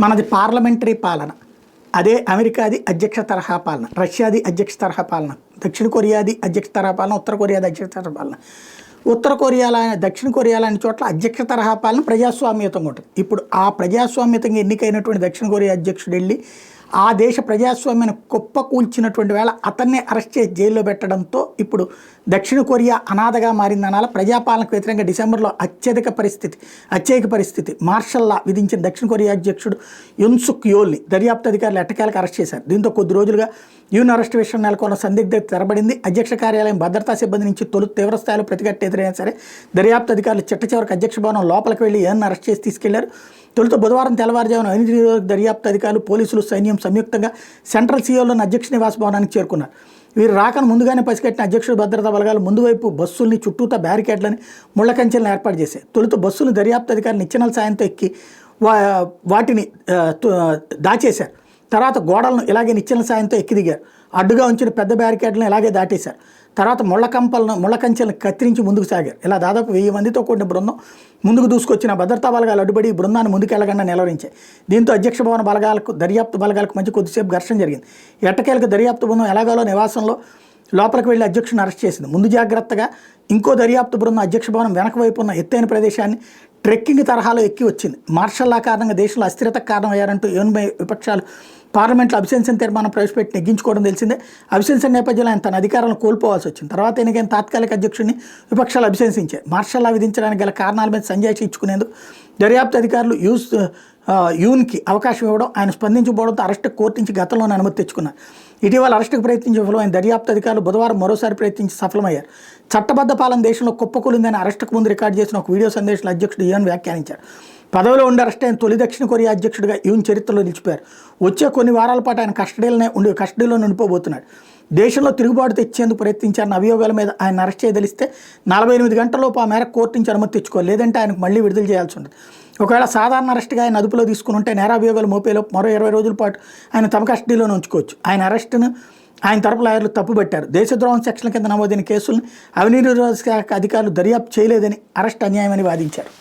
మనది పార్లమెంటరీ పాలన. అదే అమెరికాది అధ్యక్ష తరహా పాలన, రష్యాది అధ్యక్ష తరహా పాలన, దక్షిణ కొరియాది అధ్యక్ష తరహా పాలన, ఉత్తర కొరియాది అధ్యక్ష తరహా పాలన. ఉత్తర కొరియాలో దక్షిణ కొరియా లాంటి చోట్ల అధ్యక్ష తరహా పాలన ప్రజాస్వామ్యతంగా ఉంటుంది. ఇప్పుడు ఆ ప్రజాస్వామ్యతంగా ఎన్నికైనటువంటి దక్షిణ కొరియా అధ్యక్షుడు వెళ్ళి ఆ దేశ ప్రజాస్వామ్యాన్ని కుప్పకూల్చినటువంటి వేళ అతన్నే అరెస్ట్ చేసి జైల్లో పెట్టడంతో ఇప్పుడు దక్షిణ కొరియా అనాథగా మారిందనాల. ప్రజాపాలనకు వ్యతిరేకంగా డిసెంబర్లో అత్యధిక పరిస్థితి మార్షల్ లా విధించిన దక్షిణ కొరియా అధ్యక్షుడు యున్ సుక్ యోల్ని దర్యాప్తు అధికారులు ఎట్టకేలకు అరెస్ట్ చేశారు. దీంతో కొద్ది రోజులుగా యూన్ అరెస్ట్ విషయం నెలకొన్న సందిగ్ధత తెరబడింది. అధ్యక్ష కార్యాలయం భద్రతా సిబ్బంది నుంచి తొలుత తీవ్రస్థాయిలో ప్రతిఘటన ఎదురైనా సరే దర్యాప్తు అధికారులు చివరికి అధ్యక్ష భవనం లోపలికి వెళ్లి యూన్ అరెస్ట్ చేసి తీసుకెళ్లారు. తొలుత బుధవారం తెల్లవారుజామున 8 దర్యాప్తు అధికారులు, పోలీసులు, సైన్యం సంయుక్తంగా సెంట్రల్ సియోలోని అధ్యక్ష నివాస భవనానికి చేరుకున్నారు. వీరు రాకను ముందుగానే పసిగట్టిన అధ్యక్షుడు భద్రతా బలగాలు ముందు వైపు బస్సుల్ని చుట్టూతా బ్యారికేడ్లని, ముళ్ల కంచెలను ఏర్పాటు చేశాయి. తొలుత బస్సులు దర్యాప్తు అధికారులు నిచ్చెనల సాయంతో ఎక్కి వాటిని దాచేశారు. తర్వాత గోడలను ఇలాగే నిచ్చెనల సాయంతో ఎక్కి దిగారు. అడ్డుగా ఉంచిన పెద్ద బ్యారికేడ్లను ఇలాగే దాటేశారు. తర్వాత ముళ్ళ కంచెలను కత్తిరించి ముందుకు సాగారు. ఇలా దాదాపు 1000 మందితో కూడిన బృందం ముందుకు దూసుకొచ్చిన భద్రతా బలగాలు అడ్డుపడి బృందాన్ని ముందుకెళ్లకుండా నిలవరించాయి. దీంతో అధ్యక్ష భవన దర్యాప్తు బలగాలకు మధ్య కొద్దిసేపు ఘర్షణ జరిగింది. ఎట్టకేలకు దర్యాప్తు బృందం ఎలాగోలో నివాసంలో లోపలికి వెళ్లి అధ్యక్షుడిని అరెస్ట్ చేసింది. ముందు జాగ్రత్తగా ఇంకో దర్యాప్తు బృందం అధ్యక్ష భవనం వెనక వైపు ఉన్న ఎత్తైన ప్రదేశాన్ని ట్రెక్కింగ్ తరహాలో ఎక్కి వచ్చింది. మార్షల్ లా కారణంగా దేశంలో అస్థిరతకు కారణమయ్యారంటూ యూఎన్ విపక్షాలు పార్లమెంట్లో అభిశంసన తీర్మానం ప్రవేశపెట్టి నెగ్గించుకోవడం తెలిసిందే. అభిశంసన నేపథ్యంలో ఆయన తన అధికారాలను కోల్పోవాల్సి వచ్చింది. తర్వాత ఎన్నికైన తాత్కాలిక అధ్యక్షుడిని విపక్షాలు అభిశంసించాయి. మార్షల్ లా విధించడానికి గల కారణాల మీద సంజాయిషి ఇచ్చుకునేందుకు దర్యాప్తు అధికారులు యూన్కి అవకాశం ఇవ్వడం, ఆయన స్పందించకపోవడంతో అరెస్టు కోర్టు నుంచి గతంలోనే అనుమతి తెచ్చుకున్నారు. ఇటీవల అరెస్టుకు ప్రయత్నించి విఫలమైన దర్యాప్తు అధికారులు బుధవారం మరోసారి ప్రయత్నించి సఫలమయ్యారు. చట్టబద్ధ పాలన దేశంలో కుప్పకూలిందని అరెస్టుకు ముందు రికార్డు చేసిన ఒక వీడియో సందేశంలో అధ్యక్షుడు యూన్ వ్యాఖ్యానించారు. పదవిలో ఉండి అరెస్ట్ అయిన తొలి దక్షిణ కొరియా అధ్యక్షుడిగా యూన్ చరిత్రలో నిలిచిపోయారు. వచ్చే కొన్ని వారాల పాటు ఆయన కస్టడీలో ఉండిపోబోతున్నాడు. దేశంలో తిరుగుబాటు తెచ్చేందుకు ప్రయత్నించారన్న అభియోగాల మీద ఆయన అరెస్ట్ చేయదలిస్తే 48 గంటలలోపు ఆ మేరకు కోర్టు నుంచి అనుమతి తెచ్చుకోవాలి, లేదంటే ఆయనకు మళ్ళీ విడుదల చేయాల్సి ఉంటుంది. ఒకవేళ సాధారణ అరెస్టుగా ఆయన అదుపులో తీసుకుని ఉంటే నేరాభియోగాలు మోపేలోపు మరో 20 రోజుల పాటు ఆయన తమ కస్టడీలోనే ఉంచుకోవచ్చు. ఆయన అరెస్టును ఆయన తరపు లాయర్లు తప్పుబట్టారు. దేశద్రోహం సెక్షన్ల కింద నమోదైన కేసులను అవినీతి అధికారులు దర్యాప్తు చేయలేదని, అరెస్ట్ అన్యాయమని వాదించారు.